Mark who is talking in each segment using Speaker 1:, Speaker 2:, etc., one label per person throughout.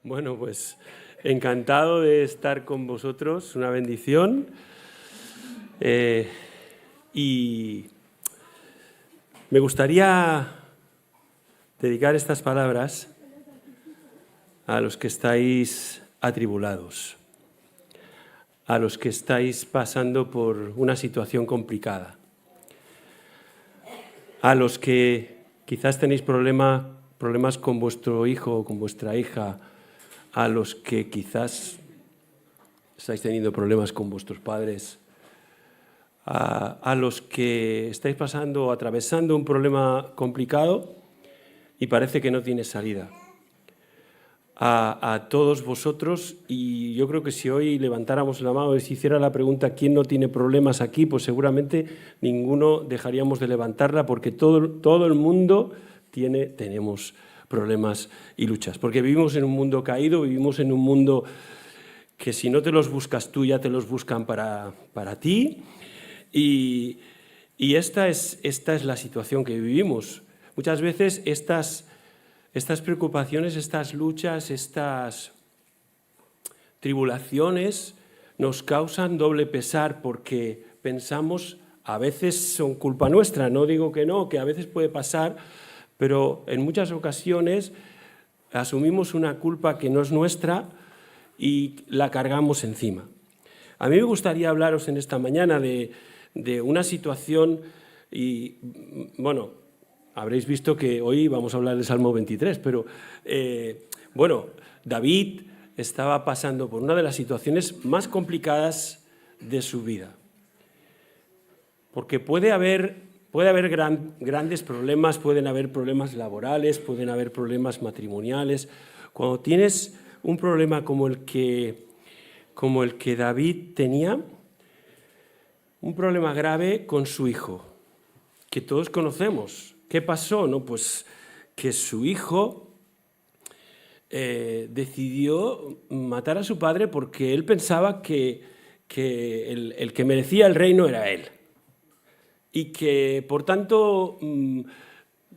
Speaker 1: Bueno, pues encantado de estar con vosotros, una bendición. Y me gustaría dedicar estas palabras a los que estáis atribulados, a los que estáis pasando por una situación complicada, a los que quizás tenéis problemas con vuestro hijo o con vuestra hija, a los que quizás estáis teniendo problemas con vuestros padres, a los que estáis pasando o atravesando un problema complicado y parece que no tiene salida. A todos vosotros, y yo creo que si hoy levantáramos la mano y se hiciera la pregunta ¿quién no tiene problemas aquí? Pues seguramente ninguno dejaríamos de levantarla, porque todo el mundo tenemos problemas y luchas, porque vivimos en un mundo caído, vivimos en un mundo que si no te los buscas tú, ya te los buscan para ti, y esta es la situación que vivimos. Muchas veces estas preocupaciones, estas luchas, estas tribulaciones nos causan doble pesar, porque pensamos, a veces son culpa nuestra, no digo que no, que a veces puede pasar, pero en muchas ocasiones asumimos una culpa que no es nuestra y la cargamos encima. A mí me gustaría hablaros en esta mañana de una situación, y bueno, habréis visto que hoy vamos a hablar del Salmo 23, pero David estaba pasando por una de las situaciones más complicadas de su vida. Porque puede haber grandes problemas, pueden haber problemas laborales, pueden haber problemas matrimoniales. Cuando tienes un problema como el que David tenía, un problema grave con su hijo, que todos conocemos. ¿Qué pasó? No, pues que su hijo decidió matar a su padre porque él pensaba que el que merecía el reino era él. Y que, por tanto,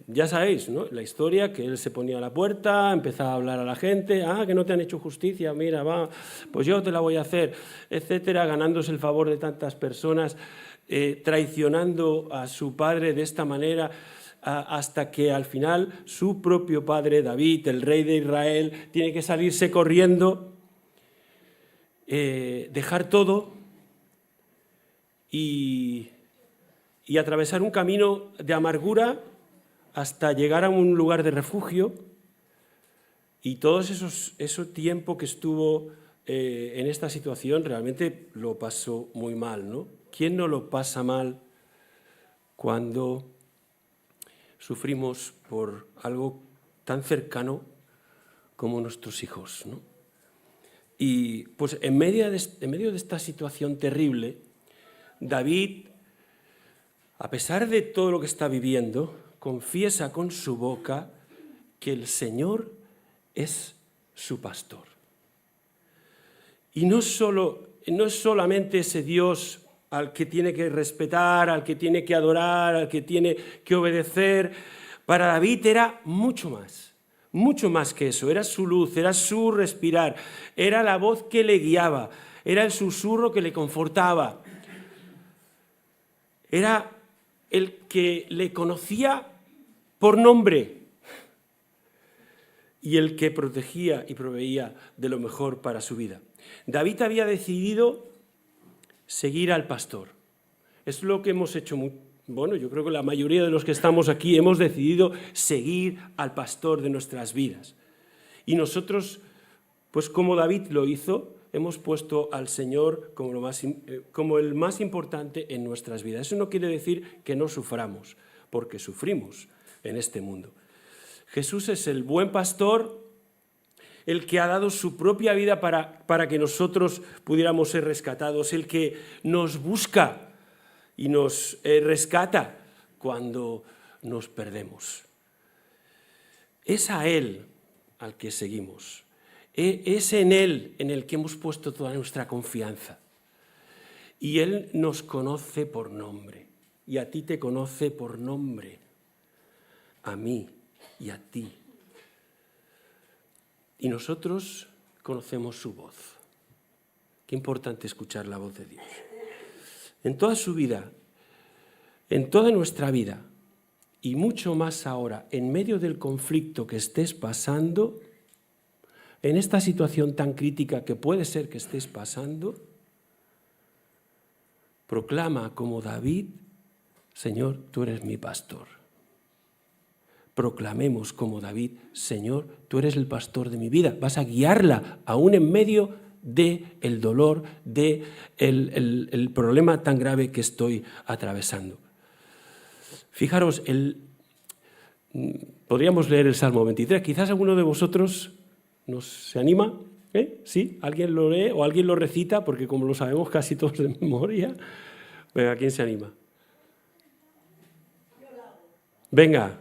Speaker 1: ya sabéis, ¿no?, la historia, que él se ponía a la puerta, empezaba a hablar a la gente, que no te han hecho justicia, mira, va, pues yo te la voy a hacer, etcétera, ganándose el favor de tantas personas, traicionando a su padre de esta manera, hasta que al final su propio padre, David, el rey de Israel, tiene que salirse corriendo, dejar todo y atravesar un camino de amargura hasta llegar a un lugar de refugio. Y todo ese tiempo que estuvo en esta situación realmente lo pasó muy mal, ¿no? ¿Quién no lo pasa mal cuando sufrimos por algo tan cercano como nuestros hijos, ¿no? Y pues en medio de esta situación terrible, David, a pesar de todo lo que está viviendo, confiesa con su boca que el Señor es su pastor. Y no es solamente ese Dios al que tiene que respetar, al que tiene que adorar, al que tiene que obedecer. Para David era mucho más que eso. Era su luz, era su respirar, era la voz que le guiaba, era el susurro que le confortaba. Era el que le conocía por nombre y el que protegía y proveía de lo mejor para su vida. David había decidido seguir al pastor. Es lo que hemos hecho. Yo creo que la mayoría de los que estamos aquí hemos decidido seguir al pastor de nuestras vidas. Y nosotros, pues como David lo hizo, hemos puesto al Señor como el más importante en nuestras vidas. Eso no quiere decir que no suframos, porque sufrimos en este mundo. Jesús es el buen pastor, el que ha dado su propia vida para que nosotros pudiéramos ser rescatados, el que nos busca y nos rescata cuando nos perdemos. Es a Él al que seguimos. Es en Él en el que hemos puesto toda nuestra confianza. Y Él nos conoce por nombre. Y a ti te conoce por nombre. A mí y a ti. Y nosotros conocemos su voz. Qué importante escuchar la voz de Dios. En toda su vida, en toda nuestra vida, y mucho más ahora, en medio del conflicto que estés pasando, en esta situación tan crítica que puede ser que estés pasando, proclama como David: Señor, tú eres mi pastor. Proclamemos como David: Señor, tú eres el pastor de mi vida. Vas a guiarla aún en medio del dolor, del problema tan grave que estoy atravesando. Fijaros, podríamos leer el Salmo 23. Quizás alguno de vosotros se anima. ¿Sí? ¿Alguien lo lee o alguien lo recita? Porque como lo sabemos casi todos de memoria. Venga, ¿quién se anima? Venga.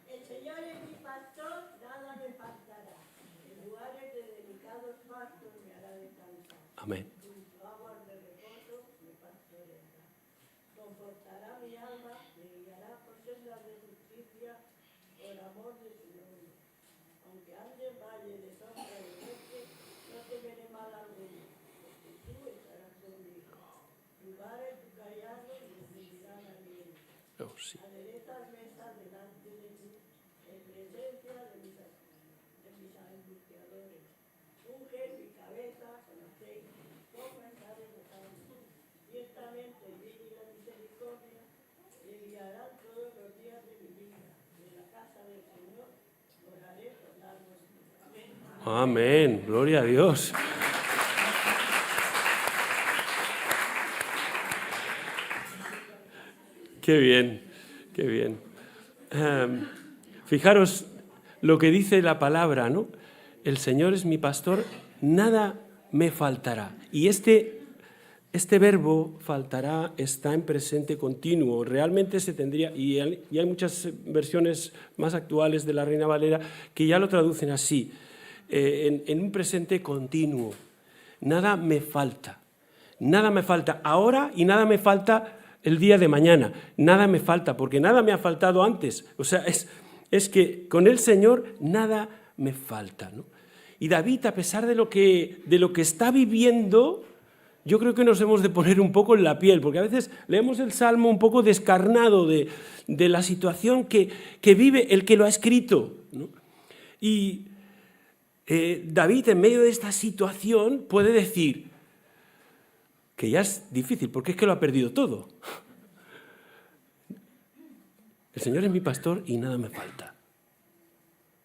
Speaker 2: El Señor es mi pastor, nada me faltará. En lugares de delicados pastos me hará descansar.
Speaker 1: Amén.
Speaker 2: Junto a aguas de reposo me pastoreará. Confortará mi alma, me guiará por sendas de justicia, por amor de su nombre. Aunque ande en valle de sombra de muerte, no temeré mal alguno, porque tú estarás conmigo. Lugares tu callado me seguirán aliento.
Speaker 1: Oh, sí.
Speaker 2: Aderezas mesa delante de mí, en presencia de mis angustiadores. Unge mi cabeza con aceite, ponga en la de los. Ciertamente el bien y la misericordia me guiarán todos los días de mi vida. En la casa del Señor moraré por largos días. Amén.
Speaker 1: Amén. Gloria a Dios. Qué bien, qué bien. Fijaros lo que dice la palabra, ¿no? El Señor es mi pastor, nada me faltará. Y este verbo faltará está en presente continuo. Realmente se tendría, y hay muchas versiones más actuales de la Reina Valera que ya lo traducen así, en un presente continuo. Nada me falta. Nada me falta ahora y nada me falta el día de mañana. Nada me falta, porque nada me ha faltado antes. O sea, es que con el Señor nada me falta, ¿no? Y David, a pesar de lo que está viviendo, yo creo que nos hemos de poner un poco en la piel, porque a veces leemos el Salmo un poco descarnado de la situación que vive el que lo ha escrito, ¿no? Y David, en medio de esta situación, puede decir que ya es difícil, porque es que lo ha perdido todo. El Señor es mi pastor y nada me falta.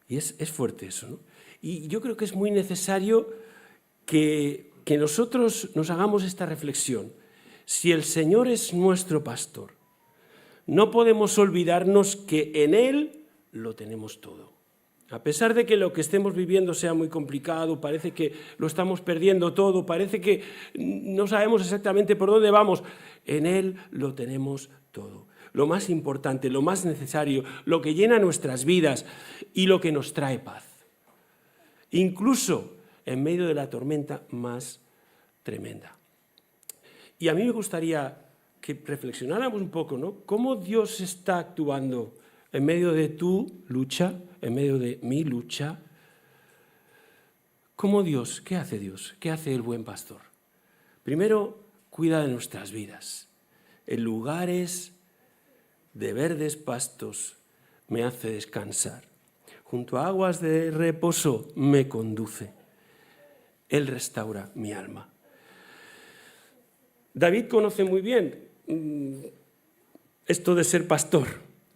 Speaker 1: Y es fuerte eso, ¿no? Y yo creo que es muy necesario que nosotros nos hagamos esta reflexión. Si el Señor es nuestro pastor, no podemos olvidarnos que en Él lo tenemos todo. A pesar de que lo que estemos viviendo sea muy complicado, parece que lo estamos perdiendo todo, parece que no sabemos exactamente por dónde vamos, en Él lo tenemos todo. Lo más importante, lo más necesario, lo que llena nuestras vidas y lo que nos trae paz. Incluso en medio de la tormenta más tremenda. Y a mí me gustaría que reflexionáramos un poco, ¿no? ¿Cómo Dios está actuando en medio de tu lucha, en medio de mi lucha? ¿Cómo Dios? ¿Qué hace Dios? ¿Qué hace el buen pastor? Primero, cuida de nuestras vidas. En lugares de verdes pastos me hace descansar. Junto a aguas de reposo me conduce. Él restaura mi alma. David conoce muy bien esto de ser pastor,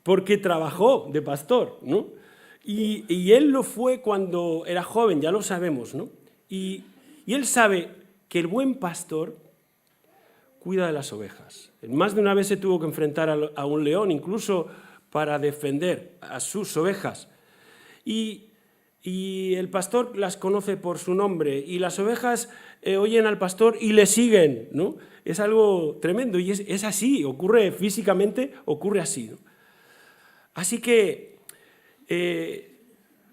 Speaker 1: porque trabajó de pastor, ¿no? Y él lo fue cuando era joven, ya lo sabemos, ¿no? Y él sabe que el buen pastor cuida de las ovejas. Más de una vez se tuvo que enfrentar a un león, incluso para defender a sus ovejas. Y el pastor las conoce por su nombre, y las ovejas oyen al pastor y le siguen, ¿no? Es algo tremendo, y es así, ocurre físicamente, ocurre así, ¿no? Así que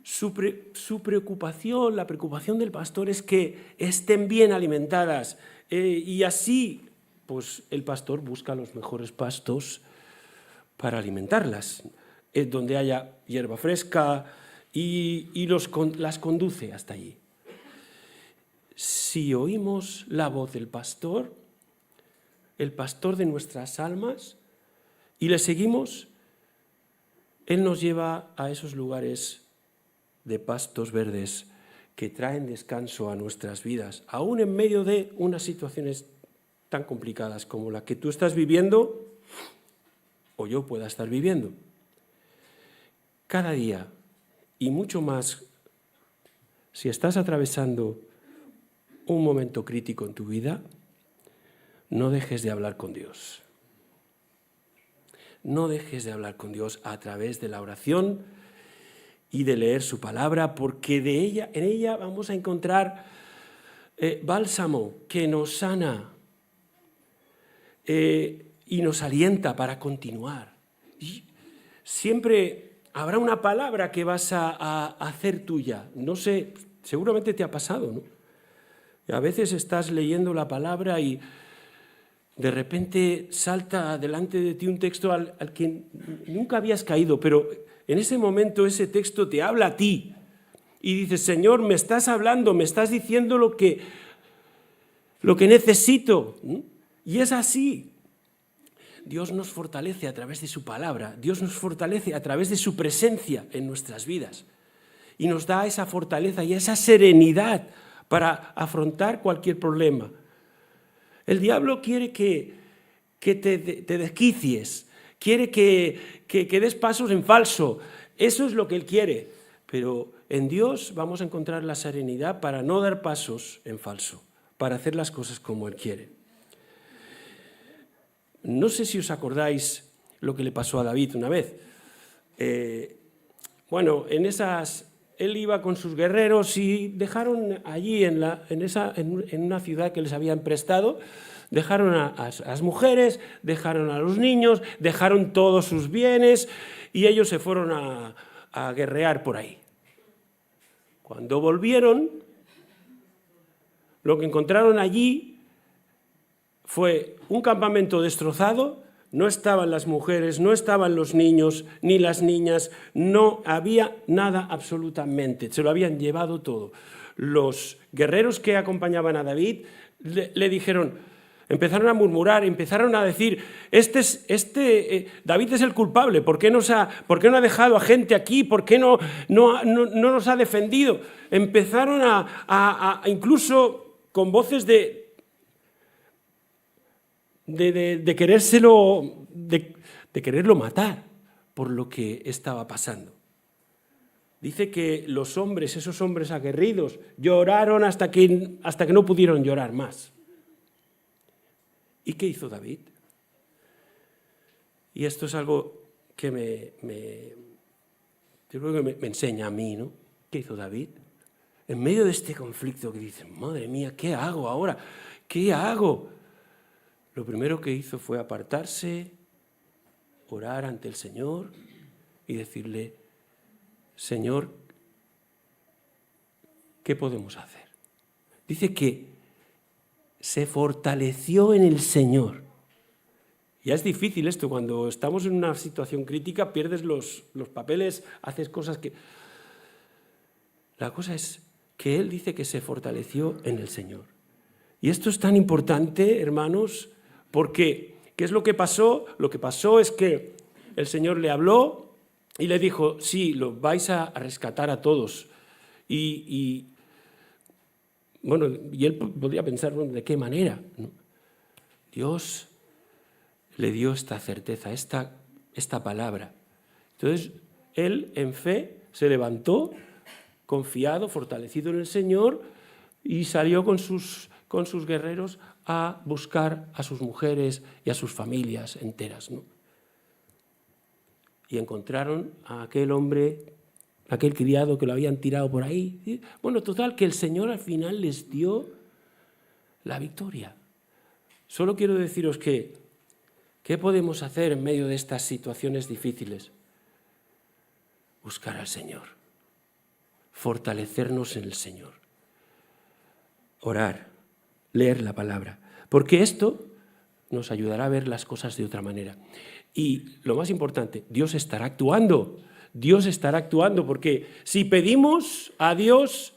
Speaker 1: su preocupación, la preocupación del pastor es que estén bien alimentadas, y así pues el pastor busca los mejores pastos para alimentarlas, donde haya hierba fresca y las conduce hasta allí. Si oímos la voz del pastor, el pastor de nuestras almas, y le seguimos, Él nos lleva a esos lugares de pastos verdes que traen descanso a nuestras vidas, aún en medio de unas situaciones tan complicadas como la que tú estás viviendo o yo pueda estar viviendo. Cada día, y mucho más si estás atravesando un momento crítico en tu vida, no dejes de hablar con Dios. No dejes de hablar con Dios a través de la oración y de leer su palabra, porque en ella vamos a encontrar bálsamo que nos sana y nos alienta para continuar. Y siempre habrá una palabra que vas a hacer tuya. No sé, seguramente te ha pasado, ¿no? Y a veces estás leyendo la palabra y de repente salta delante de ti un texto al que nunca habías caído, pero en ese momento ese texto te habla a ti y dices, Señor, me estás hablando, me estás diciendo lo que necesito. Y es así. Dios nos fortalece a través de su palabra, Dios nos fortalece a través de su presencia en nuestras vidas y nos da esa fortaleza y esa serenidad para afrontar cualquier problema. El diablo quiere que te desquicies, quiere que des pasos en falso. Eso es lo que él quiere. Pero en Dios vamos a encontrar la serenidad para no dar pasos en falso, para hacer las cosas como él quiere. No sé si os acordáis lo que le pasó a David una vez. Él iba con sus guerreros y dejaron allí en una ciudad que les habían prestado, dejaron a las mujeres, dejaron a los niños, dejaron todos sus bienes y ellos se fueron a guerrear por ahí. Cuando volvieron, lo que encontraron allí fue un campamento destrozado. No estaban las mujeres, no estaban los niños, ni las niñas, no había nada absolutamente, se lo habían llevado todo. Los guerreros que acompañaban a David le dijeron, empezaron a murmurar, empezaron a decir, David es el culpable, ¿por qué no ha dejado a gente aquí? ¿Por qué no nos ha defendido? Empezaron a incluso con voces de quererlo matar por lo que estaba pasando. Dice que los hombres, esos hombres aguerridos, lloraron hasta que no pudieron llorar más. ¿Y qué hizo David? Y esto es algo que yo creo que me enseña a mí, ¿no? ¿Qué hizo David? En medio de este conflicto que dice, madre mía, ¿qué hago ahora? ¿Qué hago? Lo primero que hizo fue apartarse, orar ante el Señor y decirle, Señor, ¿qué podemos hacer? Dice que se fortaleció en el Señor. Ya es difícil esto, cuando estamos en una situación crítica, pierdes los papeles, haces cosas que... La cosa es que él dice que se fortaleció en el Señor. Y esto es tan importante, hermanos, porque, ¿qué es lo que pasó? Lo que pasó es que el Señor le habló y le dijo, sí, los vais a rescatar a todos. Y él podría pensar, bueno, ¿de qué manera? ¿No? Dios le dio esta certeza, esta palabra. Entonces, él en fe se levantó, confiado, fortalecido en el Señor, y salió con sus guerreros a buscar a sus mujeres y a sus familias enteras, ¿no? Y encontraron a aquel hombre, aquel criado que lo habían tirado por ahí. Bueno, total, que el Señor al final les dio la victoria. Solo quiero deciros ¿qué podemos hacer en medio de estas situaciones difíciles? Buscar al Señor, fortalecernos en el Señor, orar, leer la palabra, porque esto nos ayudará a ver las cosas de otra manera. Y lo más importante, Dios estará actuando, Dios estará actuando, porque si pedimos a Dios,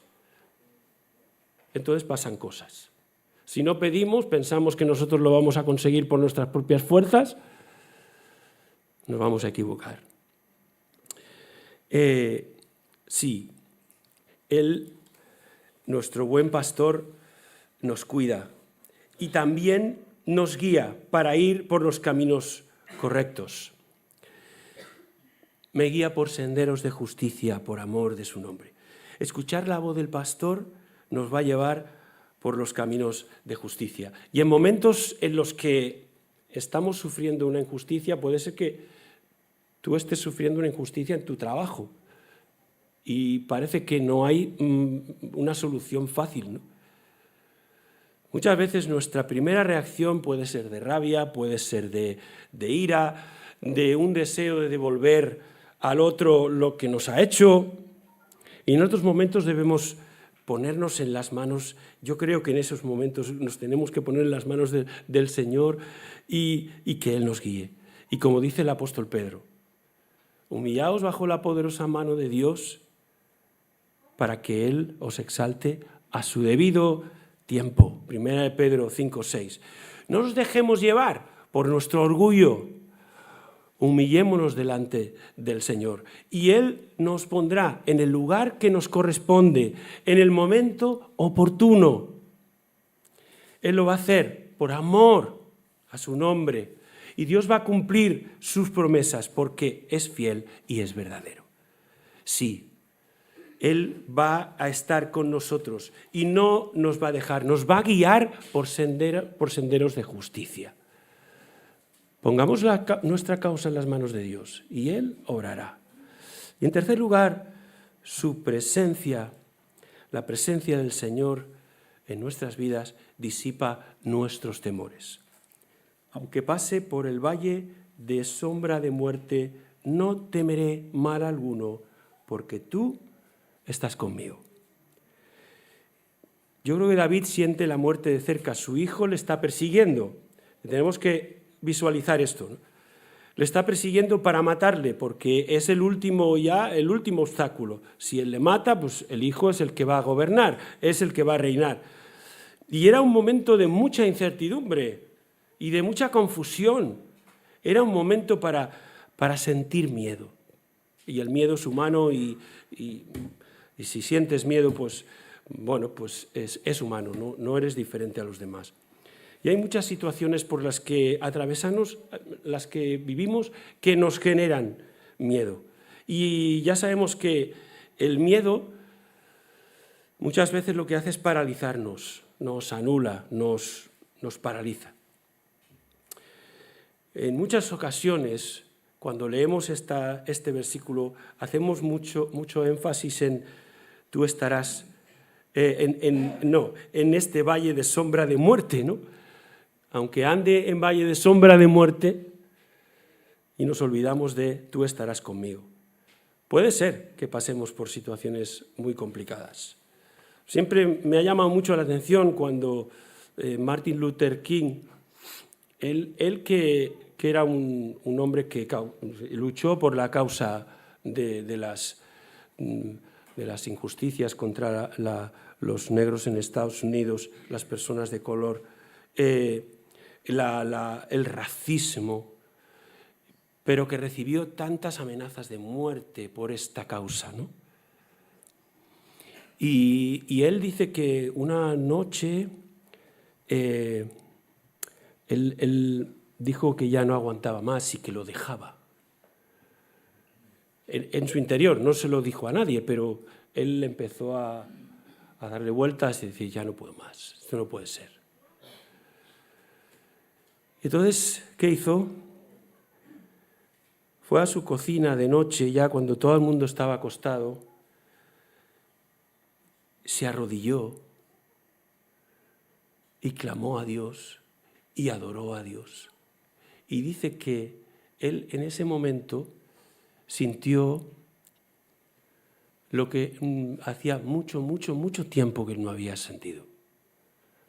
Speaker 1: entonces pasan cosas. Si no pedimos, pensamos que nosotros lo vamos a conseguir por nuestras propias fuerzas, nos vamos a equivocar. Sí, Él, nuestro buen pastor, nos cuida y también nos guía para ir por los caminos correctos. Me guía por senderos de justicia, por amor de su nombre. Escuchar la voz del pastor nos va a llevar por los caminos de justicia. Y en momentos en los que estamos sufriendo una injusticia, puede ser que tú estés sufriendo una injusticia en tu trabajo y parece que no hay una solución fácil, ¿no? Muchas veces nuestra primera reacción puede ser de rabia, puede ser de ira, de un deseo de devolver al otro lo que nos ha hecho. Y en otros momentos debemos ponernos en las manos, yo creo que en esos momentos nos tenemos que poner en las manos del Señor y que Él nos guíe. Y como dice el apóstol Pedro, humillaos bajo la poderosa mano de Dios para que Él os exalte a su debido tiempo. 1 Pedro 5:6. No nos dejemos llevar por nuestro orgullo. Humillémonos delante del Señor y Él nos pondrá en el lugar que nos corresponde, en el momento oportuno. Él lo va a hacer por amor a su nombre y Dios va a cumplir sus promesas porque es fiel y es verdadero. Sí, Él va a estar con nosotros y no nos va a dejar, nos va a guiar por senderos de justicia. Pongamos nuestra causa en las manos de Dios y Él obrará. Y en tercer lugar, su presencia, la presencia del Señor en nuestras vidas disipa nuestros temores. Aunque pase por el valle de sombra de muerte, no temeré mal alguno, porque tú estás conmigo. Yo creo que David siente la muerte de cerca. Su hijo le está persiguiendo. Tenemos que visualizar esto, ¿no? Le está persiguiendo para matarle, porque es el último obstáculo. Si él le mata, pues el hijo es el que va a gobernar, es el que va a reinar. Y era un momento de mucha incertidumbre y de mucha confusión. Era un momento para sentir miedo. Y el miedo es humano y si sientes miedo, pues bueno, pues es humano, no eres diferente a los demás. Y hay muchas situaciones por las que atravesamos, las que vivimos, que nos generan miedo. Y ya sabemos que el miedo muchas veces lo que hace es paralizarnos, nos anula, nos paraliza. En muchas ocasiones, cuando leemos este versículo, hacemos mucho énfasis en tú estarás en este valle de sombra de muerte, ¿no? Aunque ande en valle de sombra de muerte, y nos olvidamos de tú estarás conmigo. Puede ser que pasemos por situaciones muy complicadas. Siempre me ha llamado mucho la atención cuando Martin Luther King, él que era un hombre que luchó por la causa de las injusticias contra los negros en Estados Unidos, las personas de color, el racismo, pero que recibió tantas amenazas de muerte por esta causa, ¿no? Y él dice que una noche él dijo que ya no aguantaba más y que lo dejaba. En su interior, no se lo dijo a nadie, pero él empezó a darle vueltas y decir, ya no puedo más, esto no puede ser. Entonces, ¿qué hizo? Fue a su cocina de noche, ya cuando todo el mundo estaba acostado, se arrodilló y clamó a Dios y adoró a Dios. Y dice que él en ese momento sintió lo que hacía mucho tiempo que no había sentido.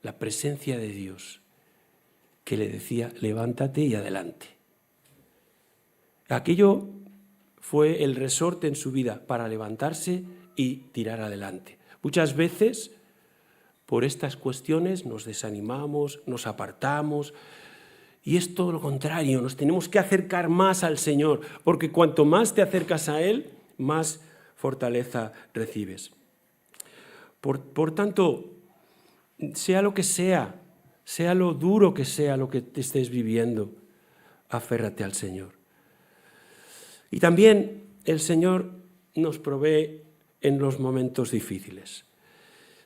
Speaker 1: La presencia de Dios que le decía, levántate y adelante. Aquello fue el resorte en su vida para levantarse y tirar adelante. Muchas veces, por estas cuestiones, nos desanimamos, nos apartamos, y es todo lo contrario, nos tenemos que acercar más al Señor, porque cuanto más te acercas a Él, más fortaleza recibes. Por tanto, sea lo que sea lo duro que sea lo que te estés viviendo, aférrate al Señor. Y también el Señor nos provee en los momentos difíciles.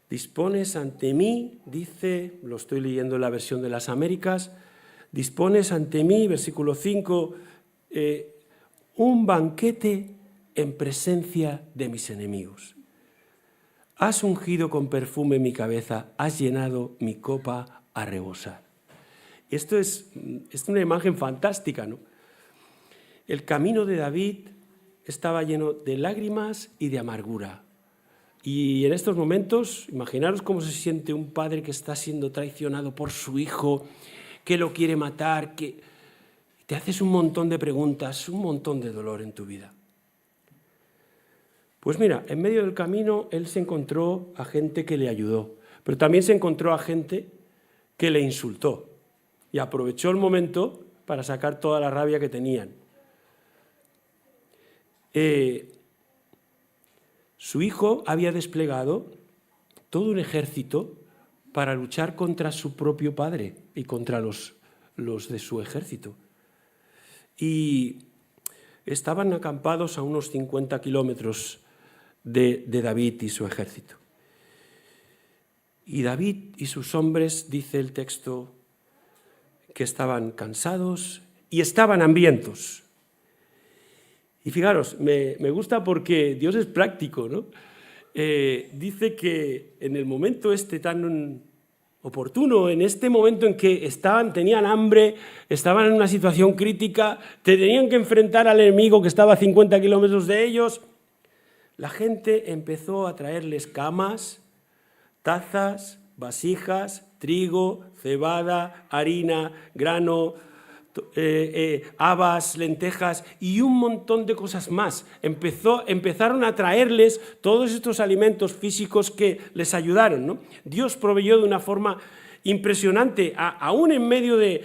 Speaker 1: Dispones ante mí, dice, lo estoy leyendo en la versión de las Américas, dispones ante mí, versículo 5, un banquete en presencia de mis enemigos. Has ungido con perfume mi cabeza, has llenado mi copa a rebosar. Esto es una imagen fantástica, ¿no? El camino de David estaba lleno de lágrimas y de amargura. Y en estos momentos, imaginaros cómo se siente un padre que está siendo traicionado por su hijo, que lo quiere matar, que te haces un montón de preguntas, un montón de dolor en tu vida. Pues mira, en medio del camino él se encontró a gente que le ayudó, pero también se encontró a gente que le insultó y aprovechó el momento para sacar toda la rabia que tenían. Su hijo había desplegado todo un ejército para luchar contra su propio padre y contra los de su ejército. Y estaban acampados a unos 50 kilómetros de David y su ejército. Y David y sus hombres, dice el texto, que estaban cansados y estaban hambrientos. Y fijaros, me gusta porque Dios es práctico, ¿no? Dice que en el momento tan oportuno, en este momento en que tenían hambre, estaban en una situación crítica, tenían que enfrentar al enemigo que estaba a 50 kilómetros de ellos, la gente empezó a traerles camas, tazas, vasijas, trigo, cebada, harina, grano, habas, lentejas y un montón de cosas más. Empezaron a traerles todos estos alimentos físicos que les ayudaron, ¿no? Dios proveyó de una forma impresionante, aún en medio de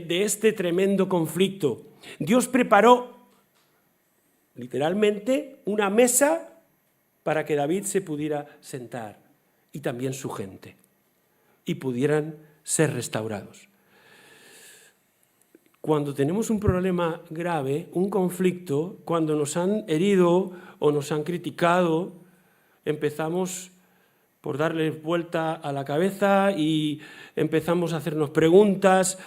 Speaker 1: este tremendo conflicto. Dios preparó literalmente una mesa para que David se pudiera sentar y también su gente y pudieran ser restaurados. Cuando tenemos un problema grave, un conflicto, cuando nos han herido o nos han criticado, empezamos por darle vuelta a la cabeza y empezamos a hacernos preguntas.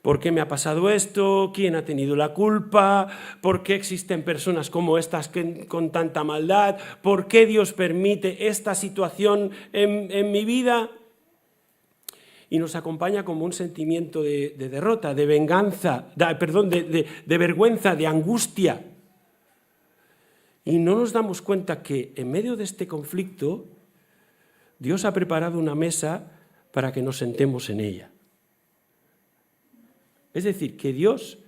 Speaker 1: ¿Por qué me ha pasado esto? ¿Quién ha tenido la culpa? ¿Por qué existen personas como estas con tanta maldad? ¿Por qué Dios permite esta situación en mi vida? Y nos acompaña como un sentimiento de derrota, de venganza, de vergüenza, de angustia. Y no nos damos cuenta que en medio de este conflicto, Dios ha preparado una mesa para que nos sentemos en ella. Es decir, que Dios,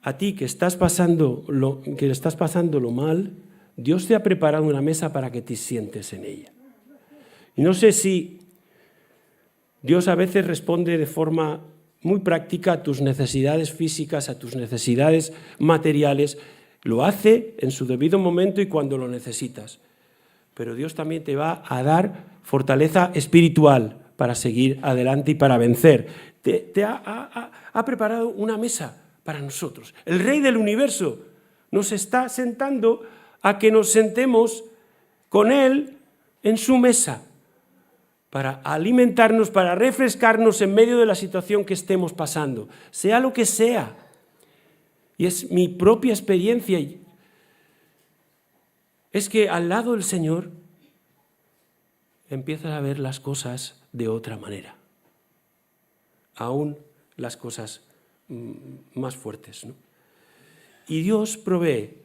Speaker 1: a ti que estás pasando lo mal, Dios te ha preparado una mesa para que te sientes en ella. Y no sé si Dios a veces responde de forma muy práctica a tus necesidades físicas, a tus necesidades materiales. Lo hace en su debido momento y cuando lo necesitas. Pero Dios también te va a dar fortaleza espiritual para seguir adelante y para vencer. Ha preparado una mesa para nosotros. El Rey del Universo nos está sentando a que nos sentemos con Él en su mesa para alimentarnos, para refrescarnos en medio de la situación que estemos pasando, sea lo que sea. Y es mi propia experiencia. Es que al lado del Señor empiezas a ver las cosas de otra manera. Aún las cosas más fuertes, ¿no? Y Dios provee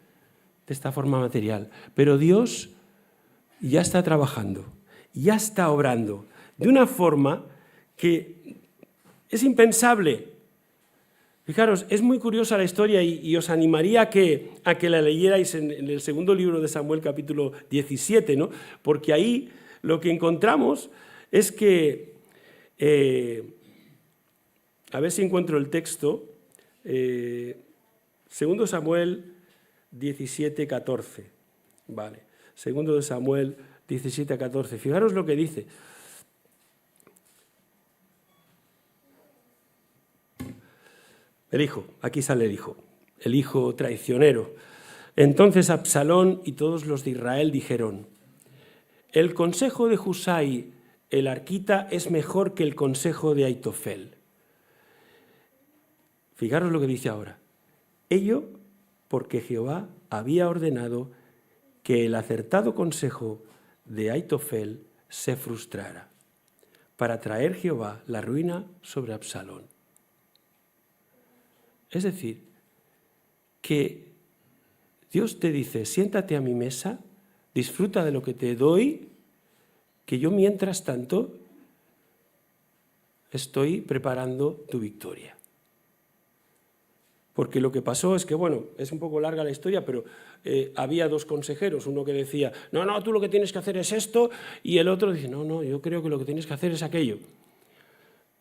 Speaker 1: de esta forma material, pero Dios ya está trabajando, ya está obrando de una forma que es impensable Fijaros, es muy curiosa la historia y os animaría a que la leyerais en el segundo libro de Samuel, capítulo 17, ¿no? Porque ahí lo que encontramos es que, a ver si encuentro el texto, segundo Samuel 17, 14, vale, segundo de Samuel 17, 14, fijaros lo que dice. El hijo, aquí sale el hijo traicionero. Entonces Absalón y todos los de Israel dijeron: el consejo de Husai, el arquita, es mejor que el consejo de Aitofel. Fijaros lo que dice ahora. Ello porque Jehová había ordenado que el acertado consejo de Aitofel se frustrara, para traer Jehová la ruina sobre Absalón. Es decir, que Dios te dice: siéntate a mi mesa, disfruta de lo que te doy, que yo mientras tanto estoy preparando tu victoria. Porque lo que pasó es que, bueno, es un poco larga la historia, pero había dos consejeros, uno que decía: no, tú lo que tienes que hacer es esto, y el otro dice: no, yo creo que lo que tienes que hacer es aquello.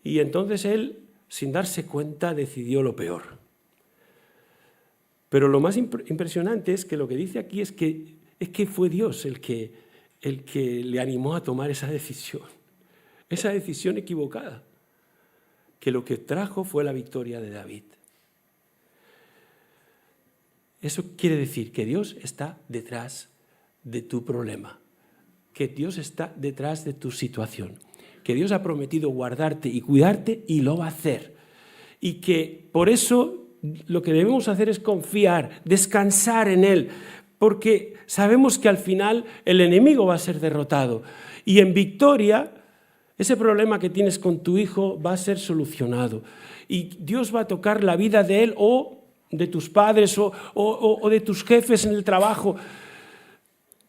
Speaker 1: Y entonces él, sin darse cuenta, decidió lo peor. Pero lo más impresionante es que lo que dice aquí es que fue Dios el que le animó a tomar esa decisión equivocada, que lo que trajo fue la victoria de David. Eso quiere decir que Dios está detrás de tu problema, que Dios está detrás de tu situación, que Dios ha prometido guardarte y cuidarte y lo va a hacer. Y que por eso lo que debemos hacer es confiar, descansar en Él, porque sabemos que al final el enemigo va a ser derrotado. Y en victoria, ese problema que tienes con tu hijo va a ser solucionado. Y Dios va a tocar la vida de él o de tus padres o de tus jefes en el trabajo.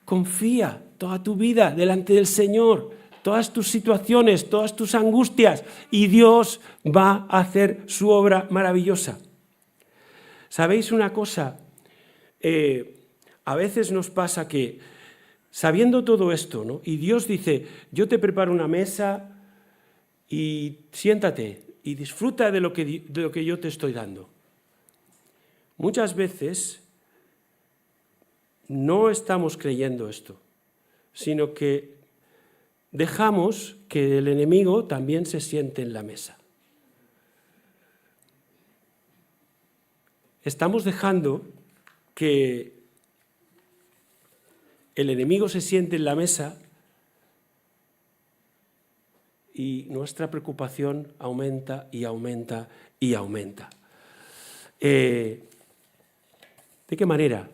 Speaker 1: Confía toda tu vida delante del Señor, todas tus situaciones, todas tus angustias, y Dios va a hacer su obra maravillosa. ¿Sabéis una cosa? A veces nos pasa que, sabiendo todo esto, ¿no? Y Dios dice: yo te preparo una mesa y siéntate y disfruta de lo que yo te estoy dando. Muchas veces no estamos creyendo esto, sino que dejamos que el enemigo también se siente en la mesa. Estamos dejando que el enemigo se siente en la mesa y nuestra preocupación aumenta y aumenta y aumenta. ¿De qué manera?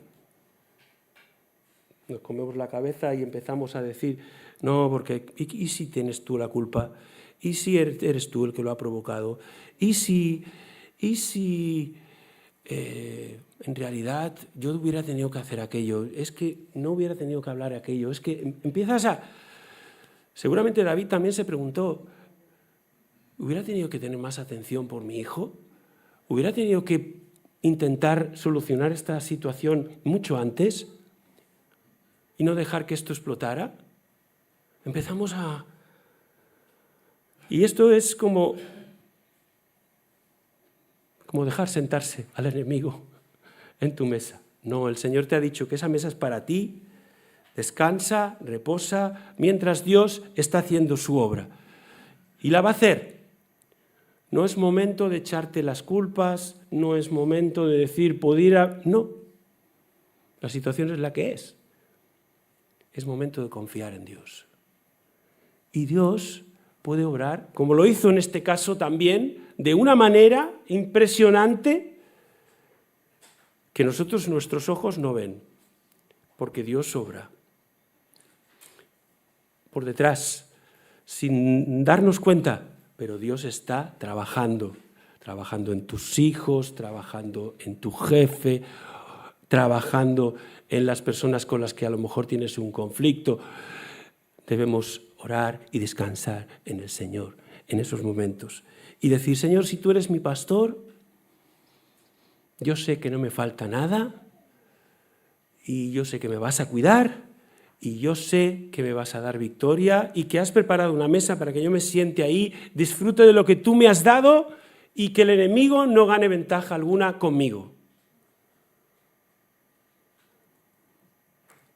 Speaker 1: Nos comemos la cabeza y empezamos a decir: no, porque ¿y si tienes tú la culpa? ¿Y si eres tú el que lo ha provocado? ¿Y si en realidad yo hubiera tenido que hacer aquello? Es que no hubiera tenido que hablar aquello. Es que empiezas a... Seguramente David también se preguntó: ¿hubiera tenido que tener más atención por mi hijo? ¿Hubiera tenido que intentar solucionar esta situación mucho antes y no dejar que esto explotara? Empezamos a... Y esto es como dejar sentarse al enemigo en tu mesa. No, el Señor te ha dicho que esa mesa es para ti. Descansa, reposa, mientras Dios está haciendo su obra. Y la va a hacer. No es momento de echarte las culpas, no es momento de decir, no. La situación es la que es. Es momento de confiar en Dios. Y Dios puede obrar, como lo hizo en este caso también, de una manera impresionante que nuestros ojos no ven, porque Dios obra por detrás, sin darnos cuenta, pero Dios está trabajando en tus hijos, trabajando en tu jefe, trabajando en las personas con las que a lo mejor tienes un conflicto. Debemos orar y descansar en el Señor en esos momentos y decir: Señor, si tú eres mi pastor, yo sé que no me falta nada y yo sé que me vas a cuidar y yo sé que me vas a dar victoria y que has preparado una mesa para que yo me siente ahí, disfrute de lo que tú me has dado y que el enemigo no gane ventaja alguna conmigo.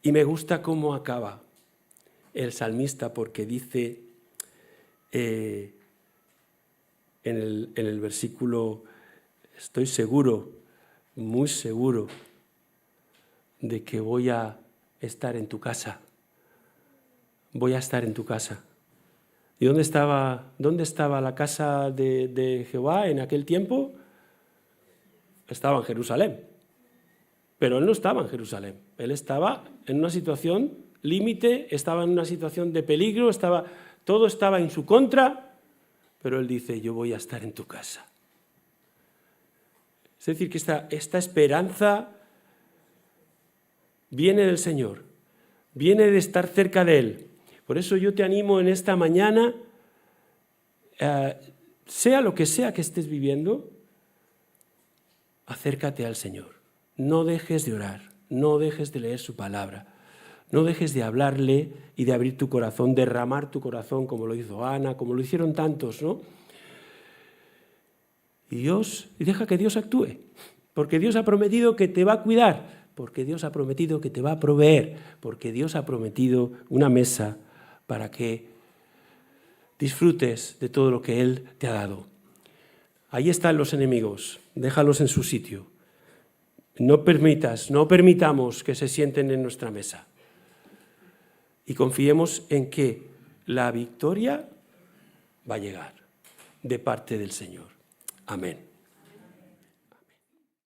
Speaker 1: Y me gusta cómo acaba el salmista, porque dice en el versículo, estoy seguro, muy seguro, de que voy a estar en tu casa. Voy a estar en tu casa. ¿Y dónde estaba la casa de Jehová en aquel tiempo? Estaba en Jerusalén. Pero él no estaba en Jerusalén. Él estaba en una situación límite, estaba en una situación de peligro, todo estaba en su contra, pero él dice, yo voy a estar en tu casa. Es decir, que esta esperanza viene del Señor, viene de estar cerca de Él. Por eso yo te animo en esta mañana, sea lo que sea que estés viviendo, acércate al Señor. No dejes de orar, no dejes de leer su palabra, no dejes de hablarle y de abrir tu corazón, derramar tu corazón como lo hizo Ana, como lo hicieron tantos, ¿no? Y deja que Dios actúe, porque Dios ha prometido que te va a cuidar, porque Dios ha prometido que te va a proveer, porque Dios ha prometido una mesa para que disfrutes de todo lo que Él te ha dado. Ahí están los enemigos, déjalos en su sitio. No permitamos que se sienten en nuestra mesa. Y confiemos en que la victoria va a llegar de parte del Señor. Amén.